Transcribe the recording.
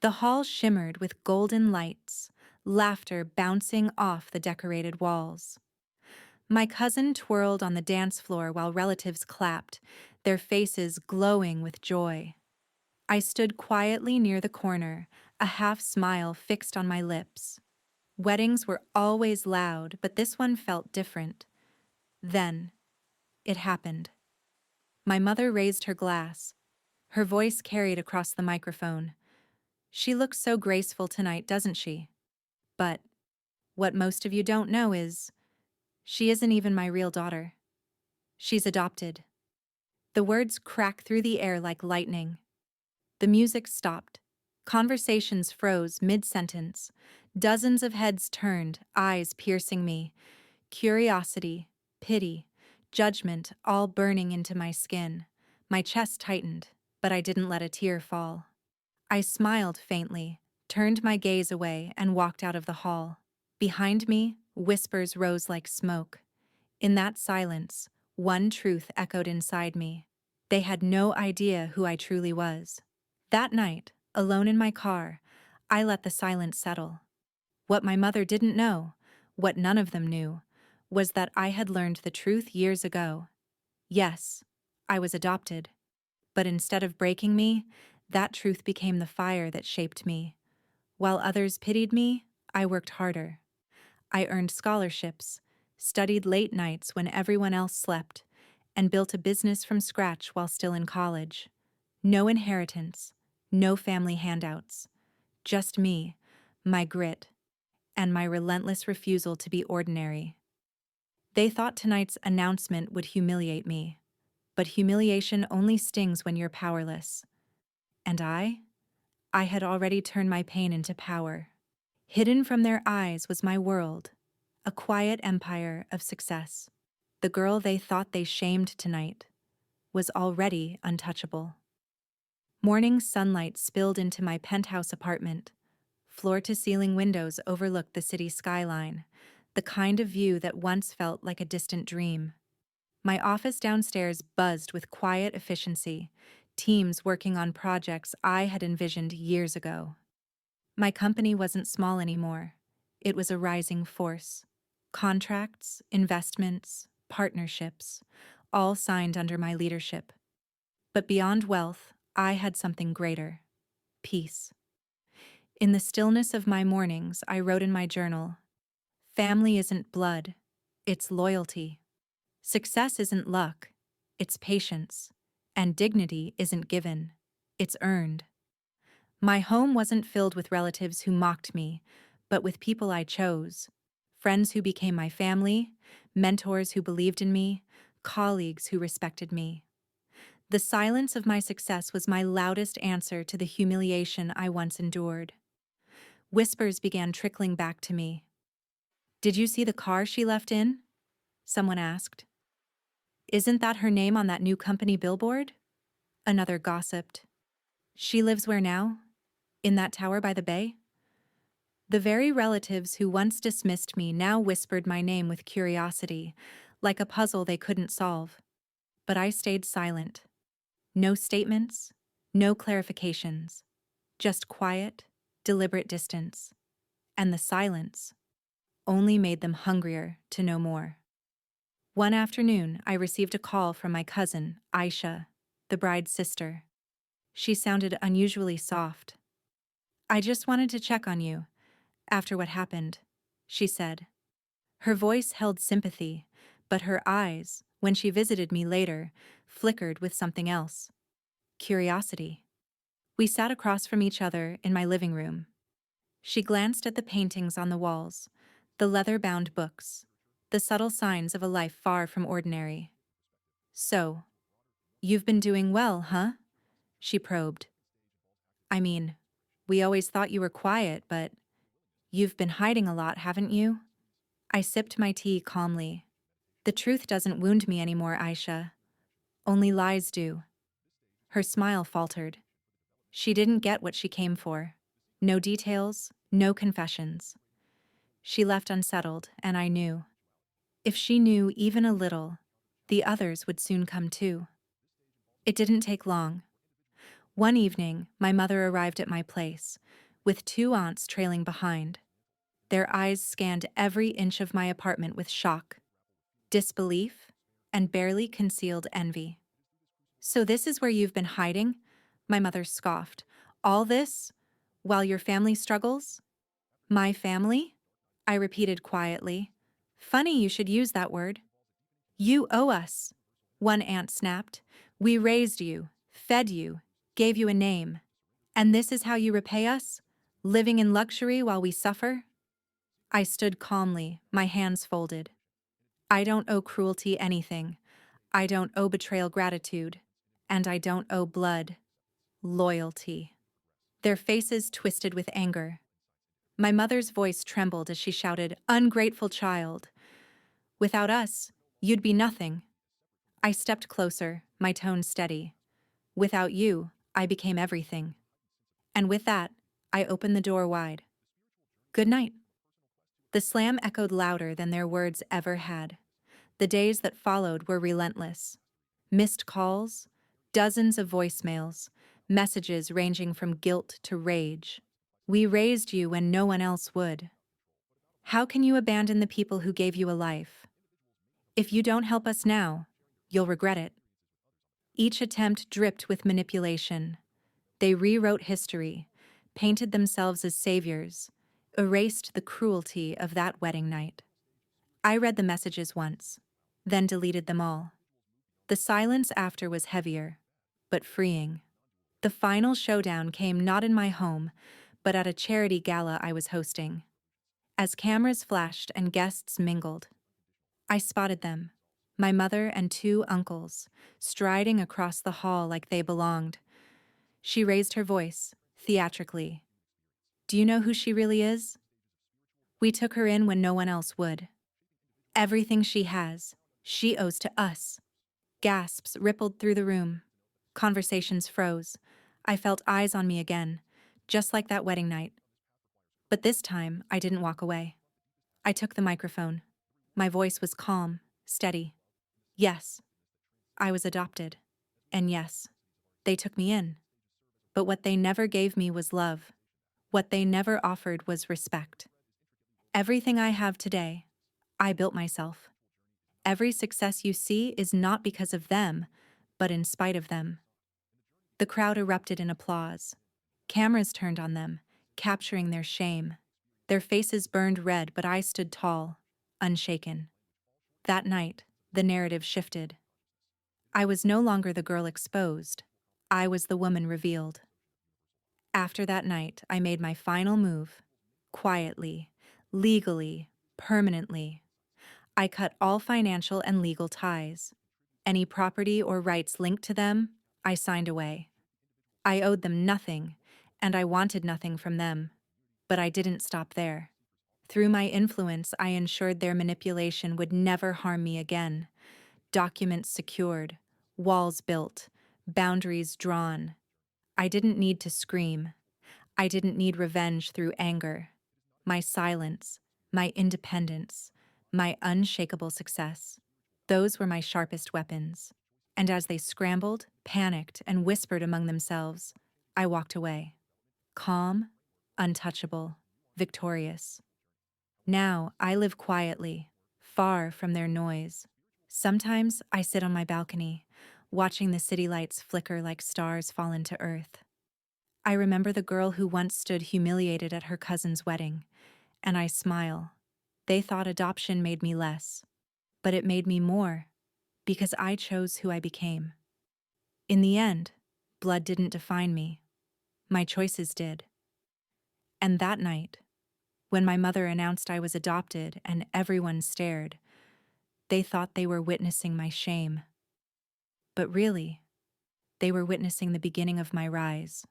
The hall shimmered with golden lights, laughter bouncing off the decorated walls. My cousin twirled on the dance floor while relatives clapped, their faces glowing with joy. I stood quietly near the corner, a half smile fixed on my lips. Weddings were always loud, but this one felt different. Then, it happened. My mother raised her glass. Her voice carried across the microphone. "She looks so graceful tonight, doesn't she? But what most of you don't know is, she isn't even my real daughter. She's adopted." The words cracked through the air like lightning. The music stopped. Conversations froze mid-sentence. Dozens of heads turned, eyes piercing me. Curiosity, pity, judgment all burning into my skin. My chest tightened, but I didn't let a tear fall. I smiled faintly, turned my gaze away, and walked out of the hall. Behind me, whispers rose like smoke. In that silence, one truth echoed inside me. They had no idea who I truly was. That night, alone in my car, I let the silence settle. What my mother didn't know, what none of them knew, was that I had learned the truth years ago. Yes, I was adopted. But instead of breaking me, that truth became the fire that shaped me. While others pitied me, I worked harder. I earned scholarships, studied late nights when everyone else slept, and built a business from scratch while still in college. No inheritance, no family handouts. Just me, my grit, and my relentless refusal to be ordinary. They thought tonight's announcement would humiliate me, but humiliation only stings when you're powerless. And I had already turned my pain into power. Hidden from their eyes was my world, a quiet empire of success. The girl they thought they shamed tonight was already untouchable. Morning sunlight spilled into my penthouse apartment. Floor-to-ceiling windows overlooked the city skyline, the kind of view that once felt like a distant dream. My office downstairs buzzed with quiet efficiency, teams working on projects I had envisioned years ago. My company wasn't small anymore. It was a rising force. Contracts, investments, partnerships, all signed under my leadership. But beyond wealth, I had something greater: peace. In the stillness of my mornings, I wrote in my journal, "Family isn't blood, it's loyalty. Success isn't luck, it's patience. And dignity isn't given, it's earned." My home wasn't filled with relatives who mocked me, but with people I chose. Friends who became my family, mentors who believed in me, colleagues who respected me. The silence of my success was my loudest answer to the humiliation I once endured. Whispers began trickling back to me. "Did you see the car she left in?" someone asked. "Isn't that her name on that new company billboard?" Another gossiped. "She lives where now? In that tower by the bay?" The very relatives who once dismissed me now whispered my name with curiosity, like a puzzle they couldn't solve. But I stayed silent. No statements, no clarifications, just quiet, deliberate distance. And the silence only made them hungrier to know more. One afternoon, I received a call from my cousin, Aisha, the bride's sister. She sounded unusually soft. "I just wanted to check on you, after what happened," she said. Her voice held sympathy, but her eyes, when she visited me later, flickered with something else: curiosity. We sat across from each other in my living room. She glanced at the paintings on the walls, the leather-bound books, the subtle signs of a life far from ordinary. "So, you've been doing well, huh?" she probed. "I mean, we always thought you were quiet, but you've been hiding a lot, haven't you?" I sipped my tea calmly. "The truth doesn't wound me anymore, Aisha. Only lies do." Her smile faltered. She didn't get what she came for. No details, no confessions. She left unsettled, and I knew. If she knew even a little, the others would soon come too. It didn't take long. One evening, my mother arrived at my place, with two aunts trailing behind. Their eyes scanned every inch of my apartment with shock, disbelief, and barely concealed envy. "So this is where you've been hiding?" My mother scoffed. "All this, while your family struggles?" "My family?" I repeated quietly. "Funny you should use that word." "You owe us," one aunt snapped. "We raised you, fed you, gave you a name. And this is how you repay us? Living in luxury while we suffer?" I stood calmly, my hands folded. I don't owe cruelty anything. I don't owe betrayal gratitude. And I don't owe blood loyalty. Their faces twisted with anger. My mother's voice trembled as she shouted, "Ungrateful child! Without us, you'd be nothing." I stepped closer, my tone steady. "Without you, I became everything." And with that, I opened the door wide. "Good night." The slam echoed louder than their words ever had. The days that followed were relentless. Missed calls, dozens of voicemails, messages ranging from guilt to rage. "We raised you when no one else would. How can you abandon the people who gave you a life? If you don't help us now, you'll regret it." Each attempt dripped with manipulation. They rewrote history, painted themselves as saviors, erased the cruelty of that wedding night. I read the messages once, then deleted them all. The silence after was heavier, but freeing. The final showdown came not in my home, but at a charity gala I was hosting. As cameras flashed and guests mingled, I spotted them, my mother and two uncles, striding across the hall like they belonged. She raised her voice, theatrically. "Do you know who she really is? We took her in when no one else would. Everything she has, she owes to us." Gasps rippled through the room. Conversations froze. I felt eyes on me again, just like that wedding night. But this time, I didn't walk away. I took the microphone. My voice was calm, steady. "Yes, I was adopted. And yes, they took me in. But what they never gave me was love. What they never offered was respect. Everything I have today, I built myself. Every success you see is not because of them, but in spite of them." The crowd erupted in applause. Cameras turned on them, capturing their shame. Their faces burned red, but I stood tall, unshaken. That night, the narrative shifted. I was no longer the girl exposed. I was the woman revealed. After that night, I made my final move. Quietly, legally, permanently. I cut all financial and legal ties. Any property or rights linked to them, I signed away. I owed them nothing, and I wanted nothing from them. But I didn't stop there. Through my influence, I ensured their manipulation would never harm me again. Documents secured, walls built, boundaries drawn. I didn't need to scream. I didn't need revenge through anger. My silence, my independence, my unshakable success. Those were my sharpest weapons. And as they scrambled, panicked, and whispered among themselves, I walked away. Calm, untouchable, victorious. Now I live quietly, far from their noise. Sometimes I sit on my balcony, watching the city lights flicker like stars fall into earth. I remember the girl who once stood humiliated at her cousin's wedding, and I smile. They thought adoption made me less, but it made me more, because I chose who I became. In the end, blood didn't define me. My choices did. And that night, when my mother announced I was adopted and everyone stared, they thought they were witnessing my shame. But really, they were witnessing the beginning of my rise.